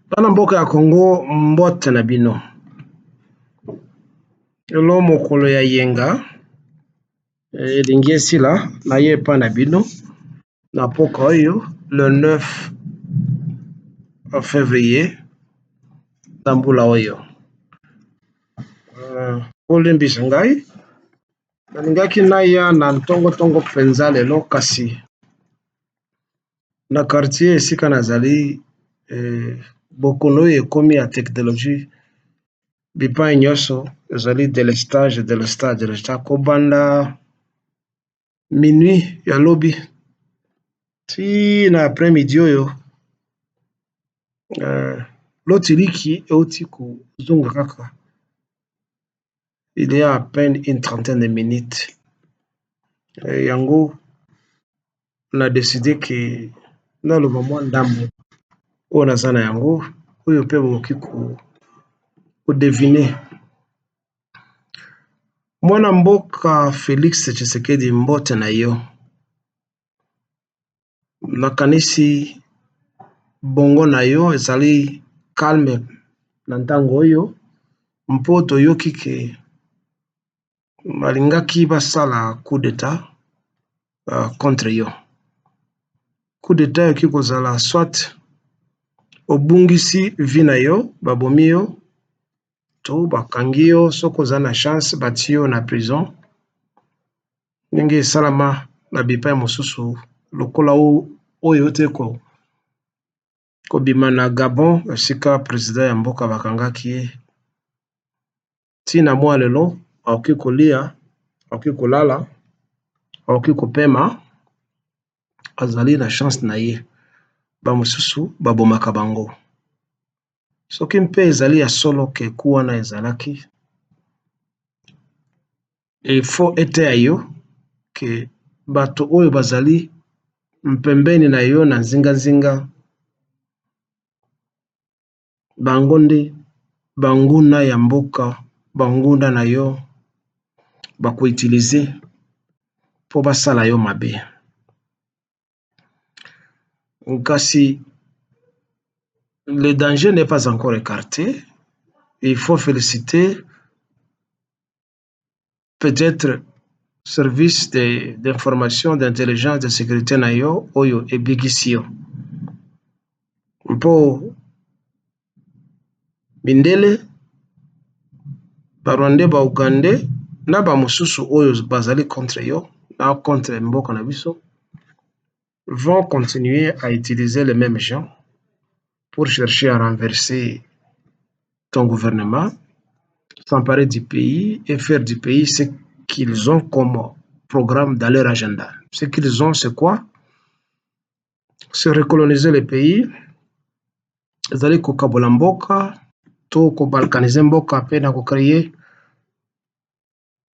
Bana mboka ya Congo mbote na bino. Lelo mokolo ya yenga elingi esila na ye epa na bino na mpoka oyo le 9 février na mbula oyo. Olembisa ngai nalingaki naya na ntongo mpenza lelo kasi na quartier esika nazali bokono oyo ekomi ya technologie bipai nyonso ezali delestage kobanda minuit ya lobi ti na après midi oyo lotiliki euti kozonga kaka. Il y a à peine une trentaine de minutes. Yango on a décidé que dans le moment ndambo oyo naza na yango oyo mpe bokoki kodevine. Mwana mboka Félix Tshisekedi mbote na yo. Nakanisi bongo na yo ezali calme na ntango oyo mpo toyoki ke balingaki basala coup d'état contre yo. Coup d'état yoki kozala soit obungisi vi na yo babomi yo to bakangi yo soki oza na chance batie yo na prison ndenge esalama na bipai mosusu lokola oyo te kobima na Gabon esika président ya mboka bakangaki ye ntina mwa lelo aoki kolia aoki kolala aoki kopema azali na chance na ye bamosusu babomaka bango. Soki mpe ezali ya solo ke ku wana ezalaki efo ete ya yo ke bato oyo bazali mpembeni na yo na nzinga bango nde banguna ya mboka banguna na yo bakoutilize po basala yo mabe. Kasi le danger n'est pas encore écarté. Il faut féliciter peut-être service d'information, d'intelligence, de sécurité na yo oyo ebikisi yo mpo mindele barwande baugande na bamosusu oyo bazali contre yo na contre mboka na biso vont continuer à utiliser les mêmes gens pour chercher à renverser ton gouvernement, s'emparer du pays et faire du pays ce qu'ils ont comme programme dans leur agenda. Ce qu'ils ont, c'est quoi? C'est recoloniser le pays, ezali kokabola mboka to kobalkanize mboka pe na créer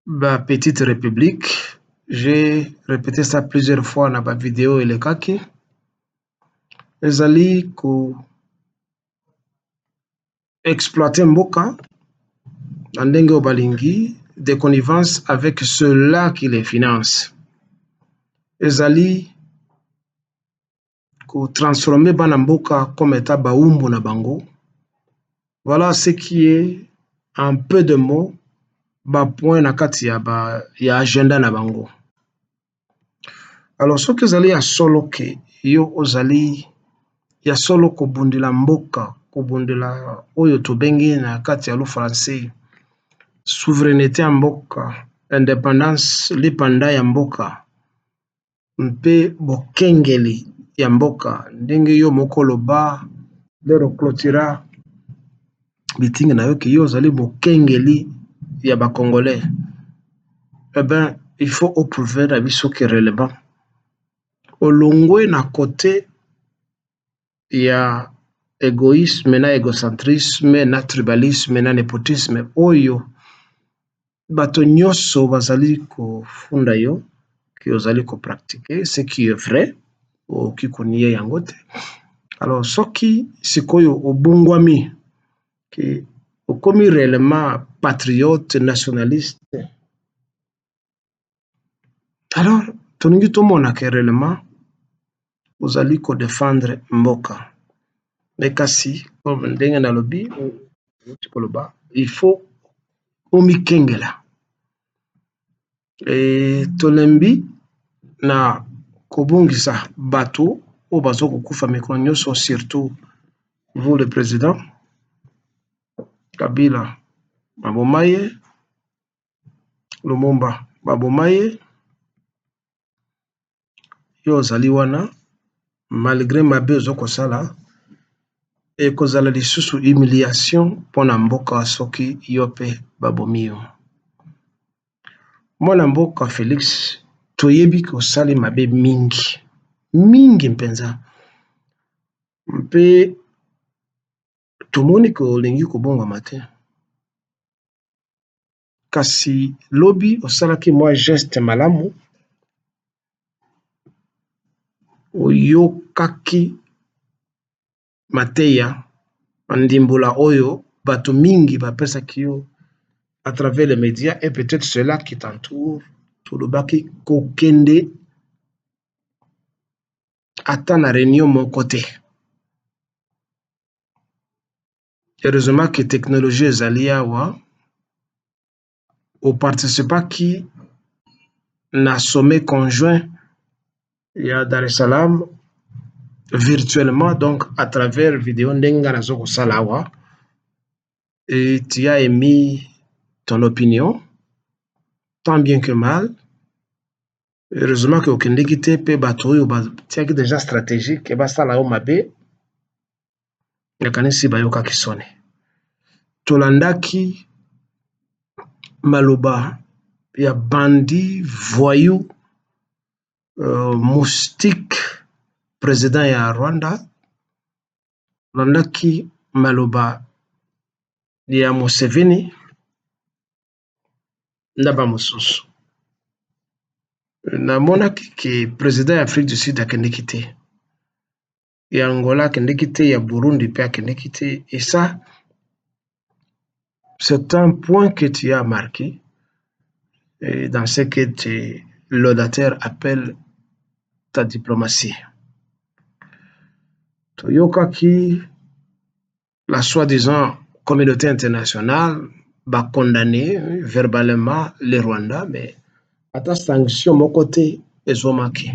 ba petite république. J'ai répété ça plusieurs fois na ba vidéo elekaki. Ezali ko exploiter mboka na ndenge obalingi de connivence avec ceux-là qui les financent. Ezali ko transformer bana mboka comme état baumbu na bango. Voilà ce qui est en peu de mots ba point na kati ya agenda na bango. Alors soki ezali ya solo ke yo ozali ya solo kobundela mboka kobundela oyo tobengi na kati ya lo français souveraineté ya mboka, indépendance lipanda ya mboka mpe bokengeli ya mboka ndenge yo moko loba lero clôtura bitinga na yo ke yo ozali bokengeli ya ba congolais. Eh ben il faut prouver na biso ke réellement olongwe na côté ya égoïsme na égocentrisme na tribalisme na népotisme oyo bato nyonso bazali kofunda yo ke ozali kopractiquer ce qui est vrai okoki konie yango te. Alors soki sikoyo obungwami ke okomi réellement patriote nationaliste, alors toningi tomona ke réellement ozali ko défendre mboka Mais kasi, comme ndenge na lobby, il faut omikengela. Et tolembi na kobungisa bato o bazo kokufa mikolo nyonso, surtout vous le président Kabila baboma ye, Lumumba baboma ye, yo ozali wana malgré mabe ozo kosala ekozala lisusu humiliation mpona mboka soki yo mpe babomi yo. Mwana mboka Félix toyebi kosali mabe mingi mpenza, mpe tomoni ke olingi kobongama te, kasi lobi osalaki mwa geste malamu, oyokaki mateya ndimbola oyo bato mingi bapesaki yo à travers les médias et peut-être ceux-là qui t'entourent, tolobaki kokende ata na réunion moko te. Heureusement que technologie ezali awa, oparticipaki na sommet conjoint ya Dar es Salaam virtuellement, donc à travers vidéo ndenge nazo kosala awa, et tu as émis ton opinion, tant bien que mal. Heureusement que okendeki te mpe bato oyo batiaki déjà stratégie ke basala yo mabe, nakanisi bayokaki soni. Tolandaki maloba ya bandi voyou moustique président ya Rwanda, tolandaki maloba ya Museveni na bamosusu. Namonaki ke président ya Afrique du Sud akendeki te, ya Angola akendeki te, ya Burundi mpe akendeki te, et ça c'est un point que tu as marqué dans ce que l'audateur appelle ta diplomatie. Toyokaki la soi-disant communauté internationale va condamner verbalement le Rwanda, mais à ta sanction mon côté ezomaki.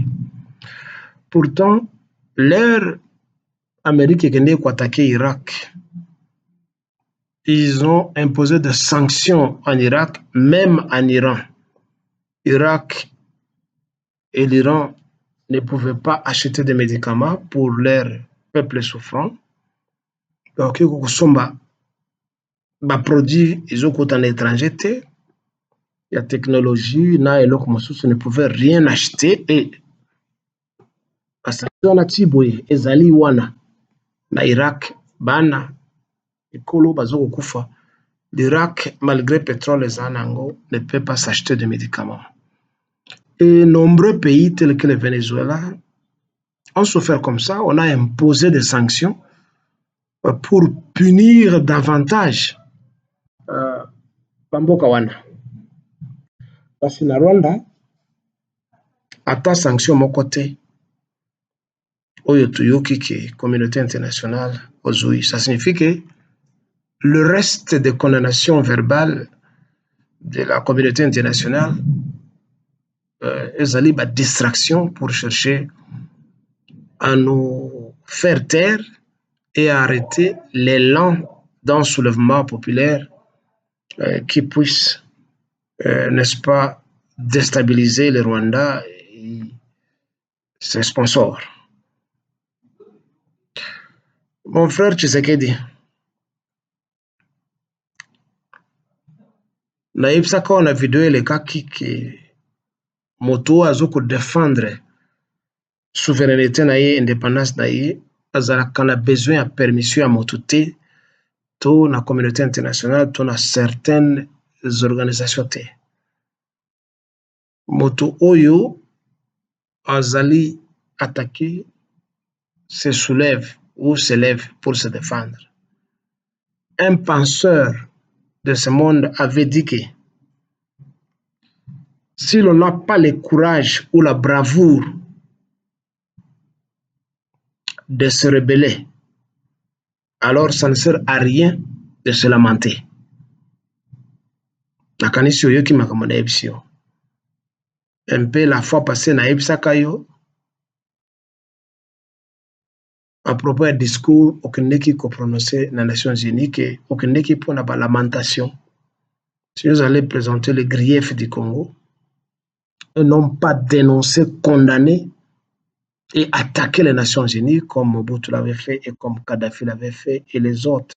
Pourtant, l'ère Amérique est venue pour attaquer Irak. Ils ont imposé des sanctions en Irak, même en Iran. Irak et l'Iran ne pouvaient pas acheter des médicaments pour leur peuple souffrant. Donc, ils sont produits, ils ont coûté en étranger. La technologie, na et l'autre ne pouvaient rien acheter. Et la sanction na Tiboye, ezali wana, na Irak, bana, ekolo bazo kufa. L'Irak, malgré pétrole et zanango, ne peut pas s'acheter de médicaments. Et nombreux pays tels que le Venezuela ont souffert comme ça. On a imposé des sanctions pour punir davantage Bamboka wana. Parce que na Rwanda, ata sanction moko te, oyo toyoki ke communauté internationale ozui. Ça signifie que le reste des condamnations verbales de la communauté internationale ezali ba distraction pour chercher à nous faire taire et à arrêter l'élan d'un soulèvement populaire qui puisse, n'est-ce pas, déstabiliser le Rwanda et ses sponsors. Mon frère Tshisekedi, nayebisaka on a vidéo elekaki ke moto azo ko défendre souveraineté na ye, indépendance na ye, azalaka na besoin ya permission ya moto te, to na communauté internationale, to na certaines organisations te. Moto oyo azali attaqué se soulève ou se lève pour se défendre. Un penseur de ce monde avait dit que si l'on n'a pas le courage ou la bravoure de se rebeller, alors ça ne sert à rien de se lamenter. Nakanisi oyoki makambo nayebisi yo. Un peu la fois passée nayebisaka yo à propos du discours okendeki prononcer na Nations Unies que okendeki mpona lamentation. Si vous allez présenter les griefs du Congo et non pas dénoncer, condamner et attaquer les Nations Unies comme Mobutu l'avait fait et comme Kadhafi l'avait fait et les autres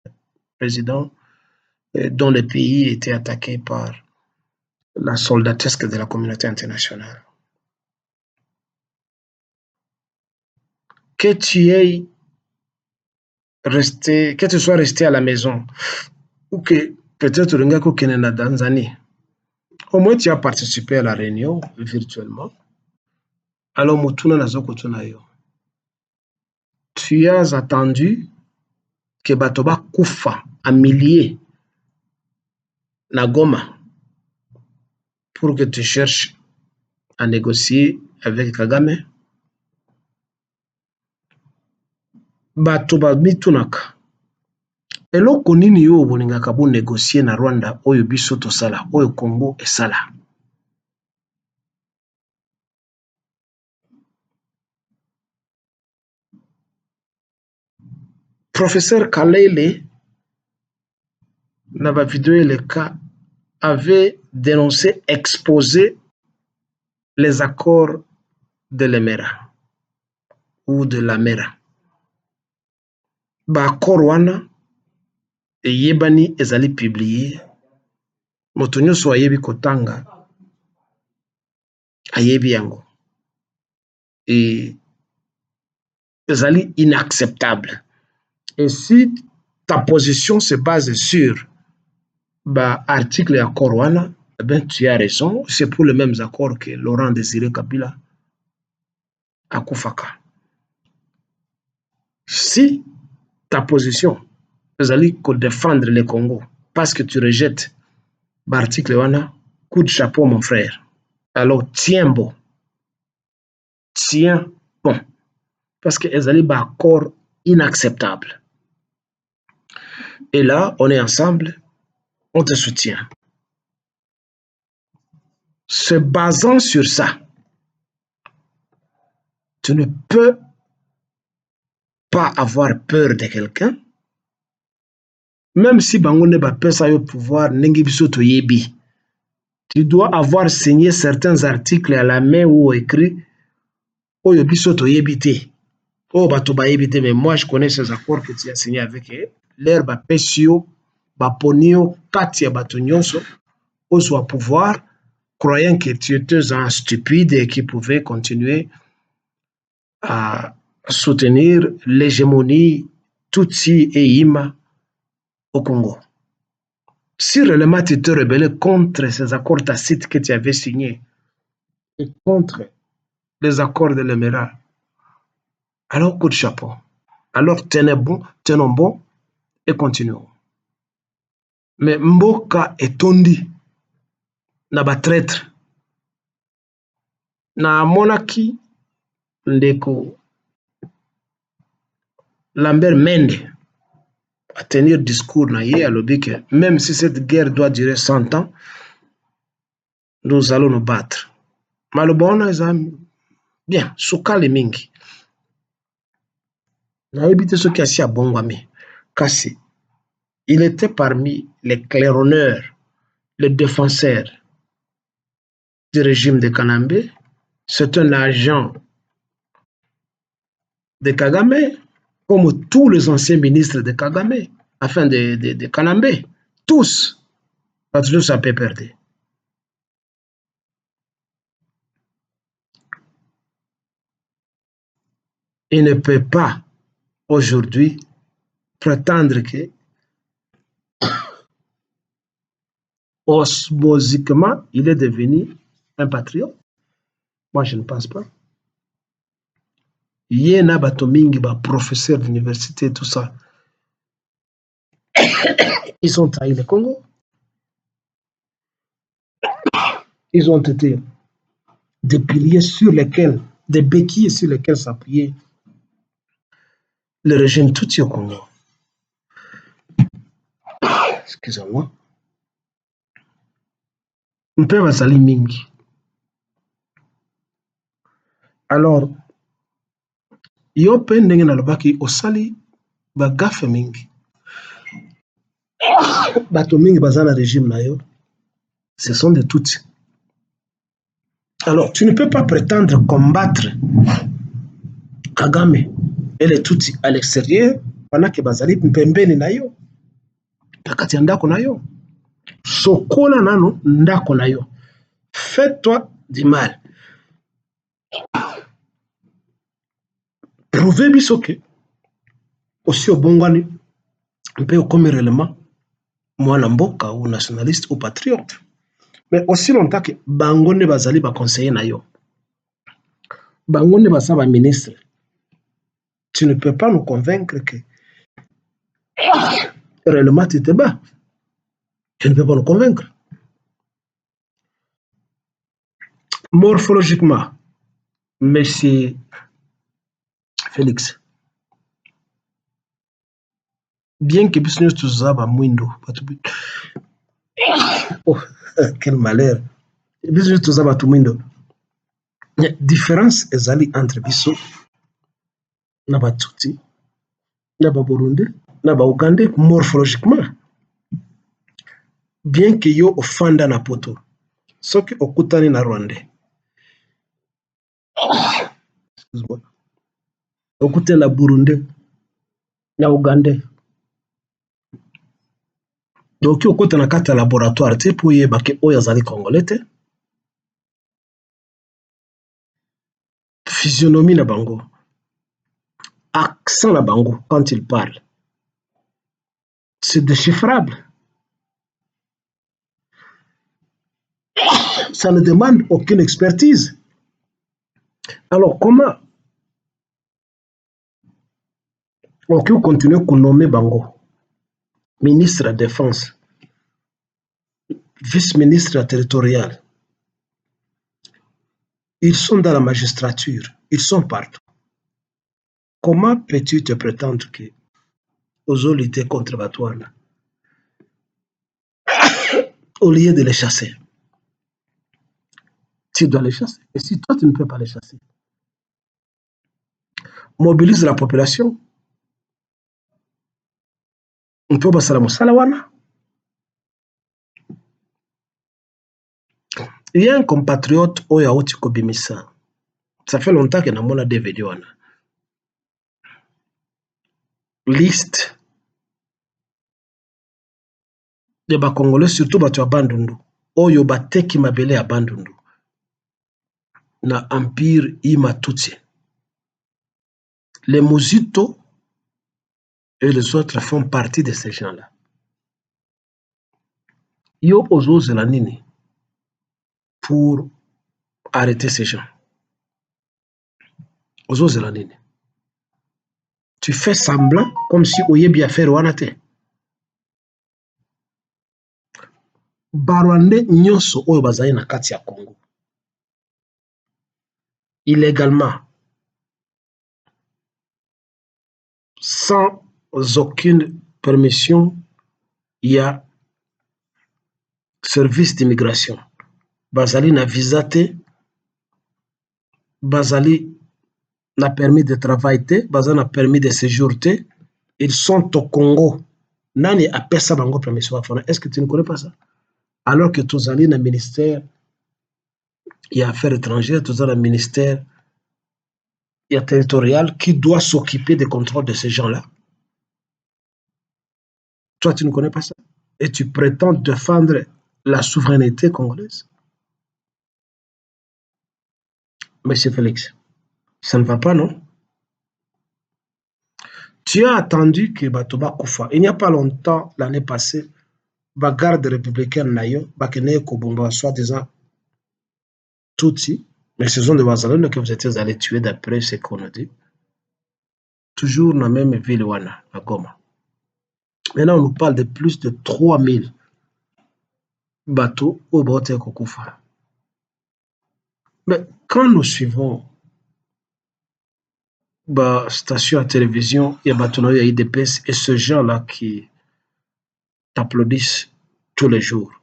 présidents dont le pays était attaqué par la soldatesque de la communauté internationale. Que tu sois resté à la maison ou que peut-être Rungako Kenena Tanzanie, au moins tu as participé à la réunion virtuellement. Alors Mutuna Nazokotuna yo. Tu as attendu que Batoba Koufa à milliers na Goma pour que tu cherches à négocier avec Kagame. Batoba mitunaka. Eloko nini yo bolingaka bo négocier na Rwanda oyo biso tosala oyo Congo esala. Professeur Kalele dans la vidéo le cas avait dénoncé, exposé les accords de l'Emera ou de l'Amera. Ba accord wana eyebani ezali publié. Moto nyonso ayebi kotanga ayebi yango. Et ezali inacceptable. Et si ta position se base sur article et accord wana, eh bien, tu as raison, c'est pour les mêmes accords que Laurent Désiré Kabila a Koufaka. Si ta position ezali ko défendre le Congo parce que tu rejettes l'article wana, coup de chapeau mon frère. Alors tiens bon. Tiens bon. Parce que ezali ba accord inacceptable. Et là, on est ensemble, on te soutient. Se basant sur ça, tu ne peux pas avoir peur de quelqu'un, même si bango ne ba pesa yo pouvoir ndenge biso toyebi. Tu dois avoir signé certains articles à la main ou écrit oyo biso toyebi te. Oh bato bayebi te, mais moi je connais ces accords que tu as signé avec eux. Leur ba pesio, ba ponio, kati ya bato nyonso, au pouvoir, croyant que tu étais un stupide et qui pouvait continuer à soutenir l'hégémonie Tutsi et Ima au Congo. Si réellement tu te rebellais contre ces accords tacites que tu avais signés et contre les accords de l'Emera, alors coup de chapeau. Alors tenons bon et continuons. Mais Mboka etondi na ba traître na monaki ndeko Lambert Mende à tenir discours na ye alobi que même si cette guerre doit durer 100 ans, nous allons nous battre. Malobona ezami bien sukali mingi. Nayebi te soki asi abongwami kasi il était parmi les claironneurs, les défenseurs du régime de Kanambe. C'est un agent de Kagame, comme tous les anciens ministres de Kagame, afin de Kanambe. Tous, parce que ça peut perdre. Il ne peut pas aujourd'hui prétendre que osmosiquement, il est devenu un patriote. Moi, je ne pense pas. Yena Batomingi, professeur d'université, tout ça, ils ont trahi le Congo. Ils ont été des piliers sur lesquels, des béquilles sur lesquelles s'appuyait le régime Tutsi au Congo. excusez-moi, mpe bazali mingi. Alors yo mpe ndenge nalobaki osali bagafe mingi. Bato mingi baza na régime na yo, ce sont des Tutsis. Alors tu ne peux pas prétendre combattre Kagame et les Tutsis à l'extérieur pendant que bazali pembeni na yo, nakati ya ndako na yo. Sokola nano ndako na yo. Fais-toi du mal. Prouver biso ke aussi obongwani mpe okomi réellement mwana mboka ou nationaliste ou patriote. Mais aussi longtemps que bango ne bazali ba conseiller na yo, bango ne basa ba ministre, tu ne peux pas nous convaincre que réellement tu te bats. Tu ne peux pas nous convaincre. Morphologiquement, monsieur Félix, bien que business tuza ba mwindo, oh, quel malheur. Business tuza ba mwindo. Différence ezali entre biso na ba Tutsi, na ba Burundi, na ba Uganda morphologiquement. Bien que yo ofanda na poto, soki okutani na Rwanda, excuse-moi, okute na Burundi, na Uganda, donc okute na kati ya laboratoire te po yeba ke oyo azali congolais te. Physionomie na bango, accent na bango quand il parle, c'est déchiffrable. Ça ne demande aucune expertise. Alors comment on peut continuer à nommer bango ministre de la Défense, vice-ministre territorial? Ils sont dans la magistrature, ils sont partout. Comment peux-tu te prétendre que aux lutter contre Batouana au lieu de les chasser? Tu dois les chasser. Et si toi, tu ne peux pas les chasser, mobilise la population. On peut passer la Moussalawana. Il y a un compatriote Oya Otiko Bimisa. Ça fait longtemps que nous avons des vidéos. Liste de ba Congolais, surtout batu ya Bandundu. Oyo bateki mabele ya Bandundu. Na Empire Ima Tutsi. Les Muzito et les autres font partie de ces gens-là. Yo ozo zelanini pour arrêter ces gens. Ozo zelanini. Tu fais semblant comme si oyebi affaire wana te. Barwande nyonso oyo bazali na kati ya Congo. Illégalement, sans aucune permission, il y a service d'immigration. Bazali na visa te, bazali na permis de travail te, bazali na permis de séjour te. Ils sont au Congo. Nani apesa bango permission. Est-ce que tu ne connais pas ça? Alors que tous allez dans le ministère, il y a affaires étrangères, tous allez dans le ministère, il y a territorial qui doit s'occuper des contrôles de ces gens-là. Toi, tu ne connais pas ça. Et tu prétends défendre la souveraineté congolaise. Monsieur Félix, ça ne va pas, non? Tu as attendu que Batoba Koufa, il n'y a pas longtemps, l'année passée, la garde républicaine Nayo, Bakene Kobomba, soi-disant Tutsi, mais ce sont des Bazalons que vous étiez allés tuer d'après ce qu'on a dit. Toujours dans la même ville, Wana, à Goma. Maintenant, on nous parle de plus de 3000 bateaux au bord de Koufa. Mais quand nous suivons la station à télévision, il y a Batonoï, il y a IDPS, et ce genre-là qui t'applaudissent tous les jours.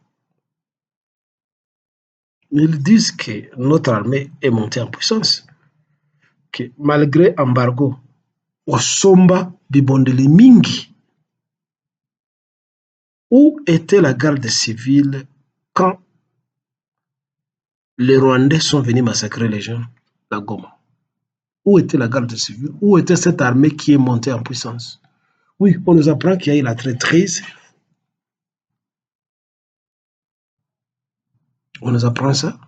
Ils disent que notre armée est montée en puissance, que malgré embargo, Osomba Bibondeli Mingi, où était la garde civile quand les Rwandais sont venus massacrer les gens à Goma? Où était la garde civile? Où était cette armée qui est montée en puissance? Oui, on nous apprend qu'il y a eu la traîtrise. On nous apprend ça.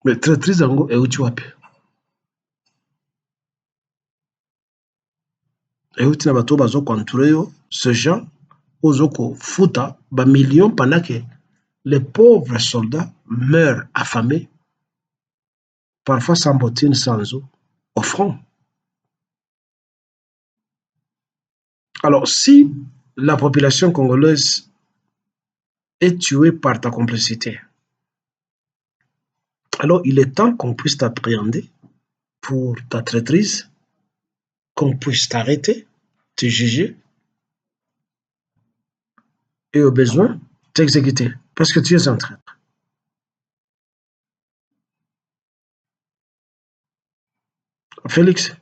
Mais traîtrise en gros, et où tu vas? Et où tu n'as pas contrôler ce gens, aux fouta, millions pendant que les pauvres soldats meurent affamés, parfois sans bottines, sans eau, au front. Alors, si la population congolaise est tuée par ta complicité, alors il est temps qu'on puisse t'appréhender pour ta traîtrise, qu'on puisse t'arrêter, te juger et au besoin t'exécuter parce que tu es un traître. Félix,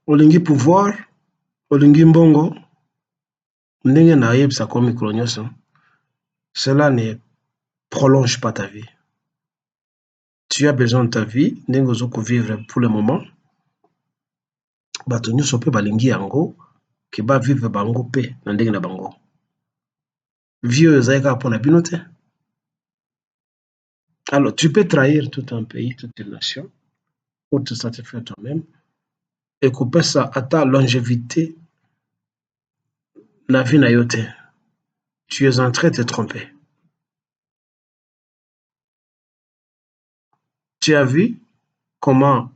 olingi pouvoir, olingi mbongo, ndenge na yebisa ko micro nyonso, cela ne prolonge pas ta vie. Tu as besoin de ta vie, ndenge ozoko vivre pour le moment. Bato nyonso pe balingi yango, ke ba vivre bango pe na ndenge na bango. Vie oyo ezali kaka mpona bino te. Alors, tu peux trahir tout un pays, toute une nation, pour te satisfaire toi-même, et kopesa ata longévité na vie na yo te. Tu es en train de te tromper. Tu as vu comment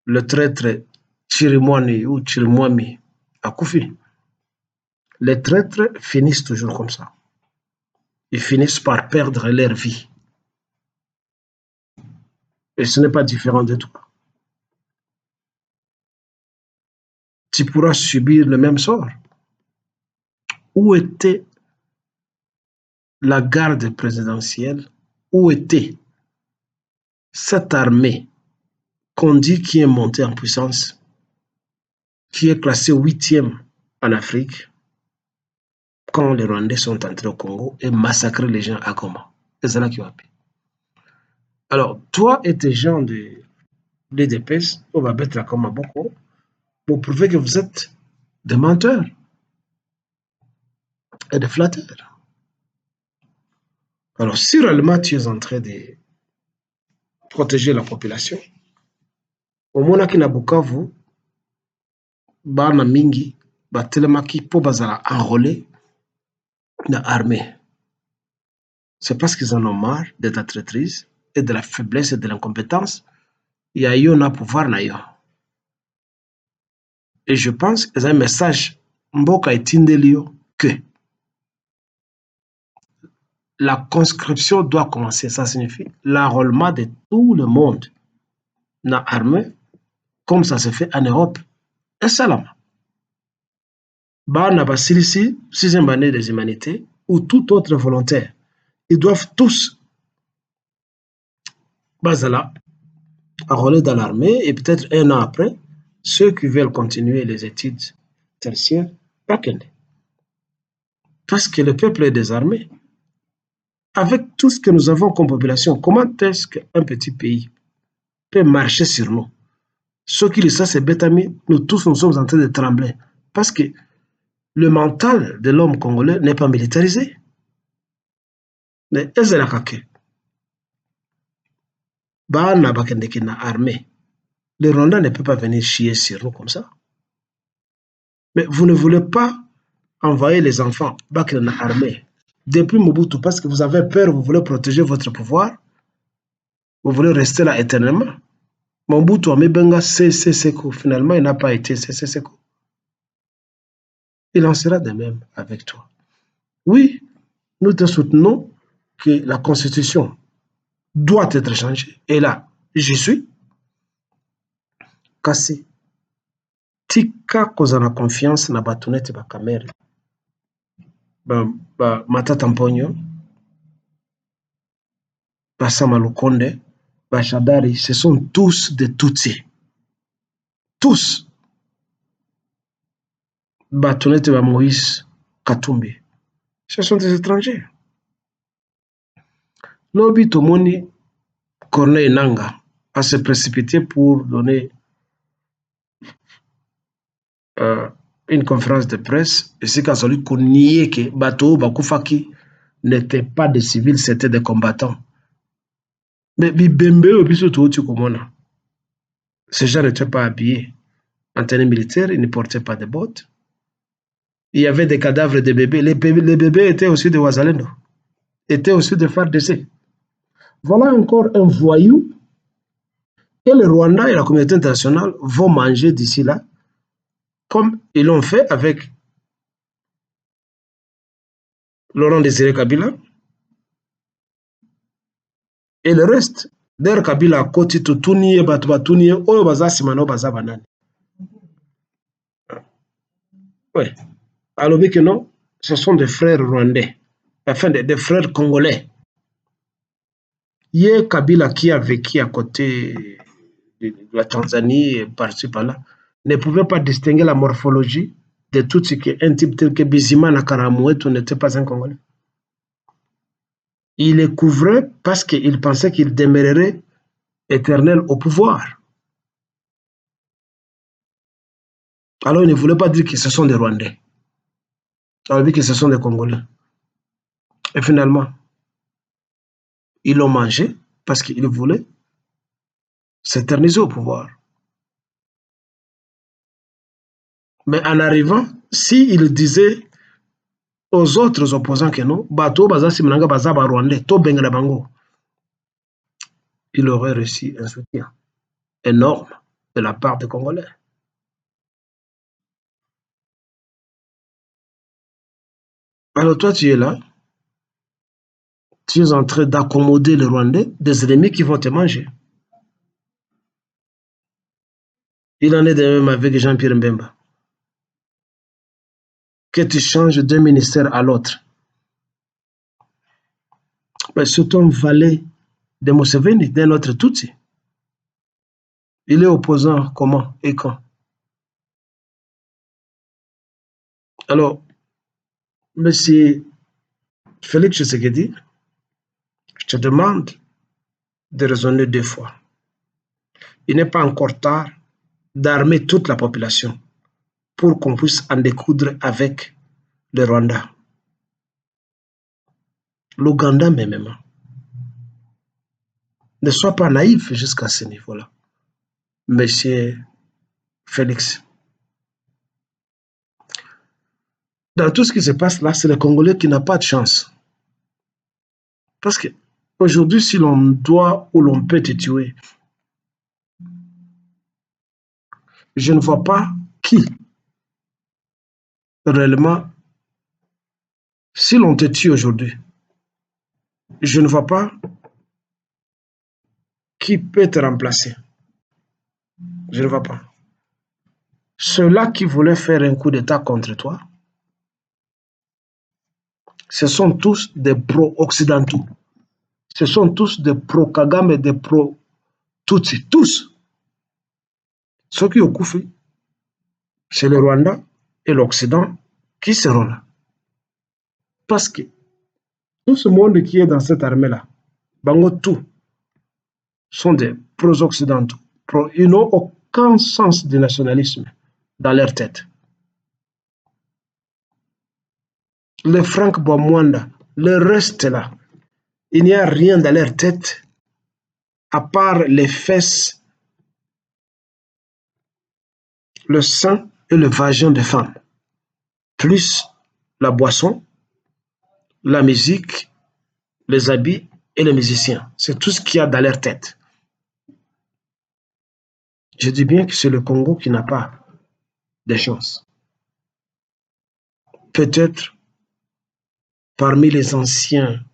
le traître Chirimwani ou Chirimwami a Koufi. Les traîtres finissent toujours comme ça. Ils finissent par perdre leur vie. Et ce n'est pas différent de toi. Tu pourras subir le même sort. Où était la garde présidentielle? Où était cette armée qu'on dit qui est montée en puissance, qui est classée 8e en Afrique, quand les Rwandais sont entrés au Congo et massacré les gens à Goma? C'est ça qui va payer. Alors, toi et tes gens de l'EDPS, on va mettre à Goma beaucoup pour prouver que vous êtes des menteurs et des flatteurs. Alors, si réellement tu es en train de protéger la population, au moins qui na Bukavu, bana mingi, batelemaki po bazala enrôlé dans l'armée. C'est parce qu'ils en ont marre de ta traîtrise et de la faiblesse et de l'incompétence. Il y a eu un pouvoir d'ailleurs. Et je pense que c'est un message mboka etindelio que la conscription doit commencer. Ça signifie l'enrôlement de tout le monde dans l'armée, comme ça se fait en Europe. Et salam. Bana basilisi, 6e année des humanités, ou tout autre volontaire, ils doivent tous bazala enrôler dans l'armée et peut-être un an après, ceux qui veulent continuer les études tertiaires, pas qu'elle. Parce que le peuple est désarmé. Avec tout ce que nous avons comme population, comment est-ce qu'un petit pays peut marcher sur nous? Ce qui le sait, c'est Betami, nous tous nous sommes en train de trembler. Parce que le mental de l'homme congolais n'est pas militarisé. Mais Ezelakake, Bana Bakendeki na armée. Les Rwandais ne peuvent pas venir chier sur nous comme ça. Mais vous ne voulez pas envoyer les enfants dans l'armée depuis Mobutu parce que vous avez peur, vous voulez protéger votre pouvoir, vous voulez rester là éternellement. Mobutu Amebenga Seko, finalement il n'a pas été Seko. Il en sera de même avec toi. Oui, nous te soutenons que la constitution doit être changée. Et là, j'y suis cassé. tika kozala confiance na bato neti bakamere Matata Mponyo, Basama Lukonde, Bachadari, ce sont tous des Tutsis. Tous. Bato neti ba Moïse Katumbi, ce sont des étrangers. Lobi Tomoni Corneille Nanga a se précipité pour donner une conférence de presse, et c'est qu'à celui qu'on niait que Bato Bakoufaki n'étaient pas des civils, c'était des combattants. Mais Bibembe ces gens n'étaient pas habillés en tenue militaire, ils ne portaient pas de bottes. Il y avait des cadavres de bébés. Les bébés étaient aussi de Ouazalendo, étaient aussi de FARDC. Voilà encore un voyou que le Rwanda et la communauté internationale vont manger d'ici là, comme ils l'ont fait avec Laurent Désiré Kabila et le reste. D'ailleurs, Kabila koti tutuni batuni oyo baza simano baza banani. Ouais. Alors que non, ce sont des frères rwandais, enfin des frères congolais. Yé Kabila qui a vécu à côté de la Tanzanie et par-ci par-là ne pouvait pas distinguer la morphologie de tout ce qu'un type tel que Bizimana Karamoueto n'était pas un Congolais. Il les couvrait parce qu'il pensait qu'il demeurerait éternel au pouvoir. Alors il ne voulait pas dire que ce sont des Rwandais. Il a dit que ce sont des Congolais. Et finalement, ils l'ont mangé parce qu'ils voulaient s'éterniser au pouvoir. Mais en arrivant, s'il disait aux autres opposants que non, il aurait reçu un soutien énorme de la part des Congolais. Alors toi, tu es là, tu es en train d'accommoder les Rwandais, des ennemis qui vont te manger. Il en est de même avec Jean-Pierre Mbemba. Que tu changes d'un ministère à l'autre. C'est un valet de Museveni, d'un autre Tutsi. Il est opposant comment et quand? Alors, monsieur Félix Tshisekedi, je te demande de raisonner deux fois. Il n'est pas encore tard d'armer toute la population pour qu'on puisse en découdre avec le Rwanda, l'Ouganda même. Ne sois pas naïf jusqu'à ce niveau-là, monsieur Félix. Dans tout ce qui se passe là, c'est le Congolais qui n'a pas de chance. Parce que aujourd'hui, si l'on doit ou l'on peut te tuer, je ne vois pas qui réellement, si l'on te tue aujourd'hui, je ne vois pas qui peut te remplacer. Je ne vois pas. Ceux-là qui voulaient faire un coup d'État contre toi, ce sont tous des pro-occidentaux. Ce sont tous des pro-Kagame et des pro-Tutsi. Tous. Ceux qui ont couffé, c'est le Rwanda et l'Occident qui seront là. Parce que tout ce monde qui est dans cette armée-là, Bango tout, sont des pro-occidentaux. Ils n'ont aucun sens du nationalisme dans leur tête. Les Franck Bamwanda, le reste là, il n'y a rien dans leur tête à part les fesses, le sang et le vagin des femmes, plus la boisson, la musique, les habits et les musiciens. C'est tout ce qu'il y a dans leur tête. Je dis bien que c'est le Congo qui n'a pas de chance. Peut-être parmi les anciens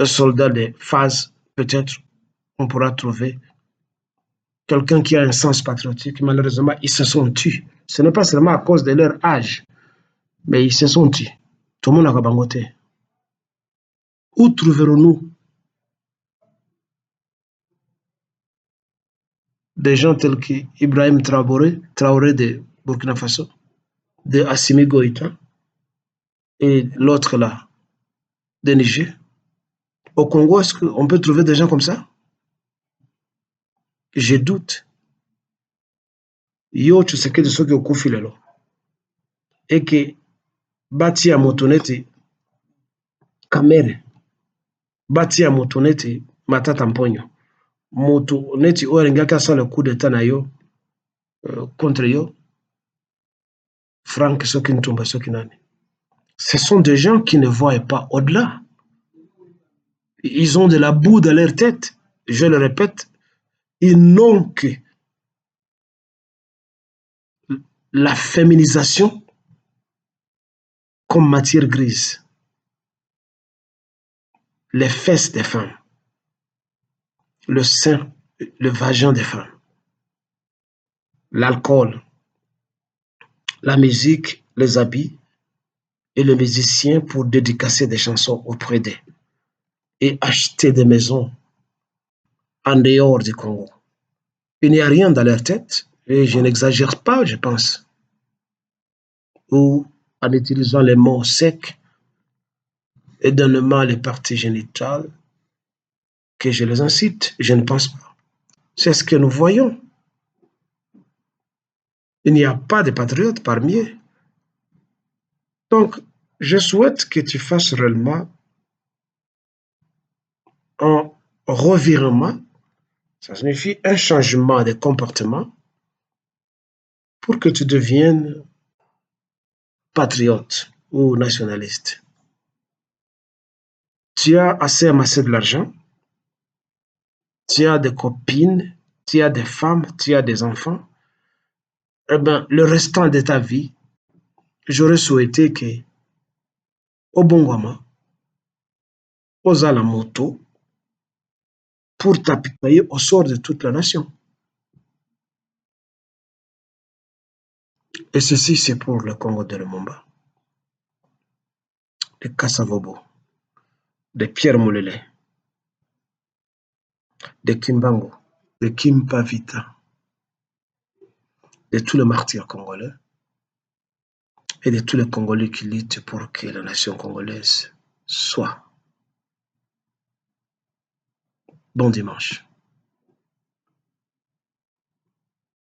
soldats des phases, peut-être on pourra trouver quelqu'un qui a un sens patriotique, malheureusement, ils se sont tus. Ce n'est pas seulement à cause de leur âge, mais ils se sont tus. Tout le monde a bangoté. Où trouverons-nous des gens tels qu'Ibrahim Traoré de Burkina Faso, de Assimi Goïta et l'autre là, de Niger? Au Congo, est-ce qu'on peut trouver des gens comme ça? Je doute. Yo Tshisekedi soki okufi lelo eke batia moto neti Kamere, batia moto neti Matata Mponyo, moto neti oyo alingaki asala le coup d'état na yo contre yo Frank soki Ntumba soki nani. Ce sont des gens qui ne voient pas au-delà. Ils ont de la boue dans leur tête. Je le répète, ils n'ont que la féminisation comme matière grise. Les fesses des femmes, le sein, le vagin des femmes, l'alcool, la musique, les habits et le musicien pour dédicacer des chansons auprès d'eux et acheter des maisons en dehors du Congo. Il n'y a rien dans leur tête, et je n'exagère pas, je pense, ou en utilisant les mots secs et donnant les parties génitales, que je les incite, je ne pense pas. C'est ce que nous voyons. Il n'y a pas de patriotes parmi eux. Donc, je souhaite que tu fasses réellement un revirement, ça signifie un changement de comportement pour que tu deviennes patriote ou nationaliste. Tu as assez amassé de l'argent, tu as des copines, tu as des femmes, tu as des enfants. Eh bien, le restant de ta vie, j'aurais souhaité que, au Bongoma, aux la moto, pour t'apitoyer au sort de toute la nation. Et ceci, c'est pour le Congo de Lumumba, de Kassavobo, de Pierre Moulele, de Kimbangu, de Kim Pavita, de tous les martyrs congolais et de tous les Congolais qui luttent pour que la nation congolaise soit. Bon dimanche.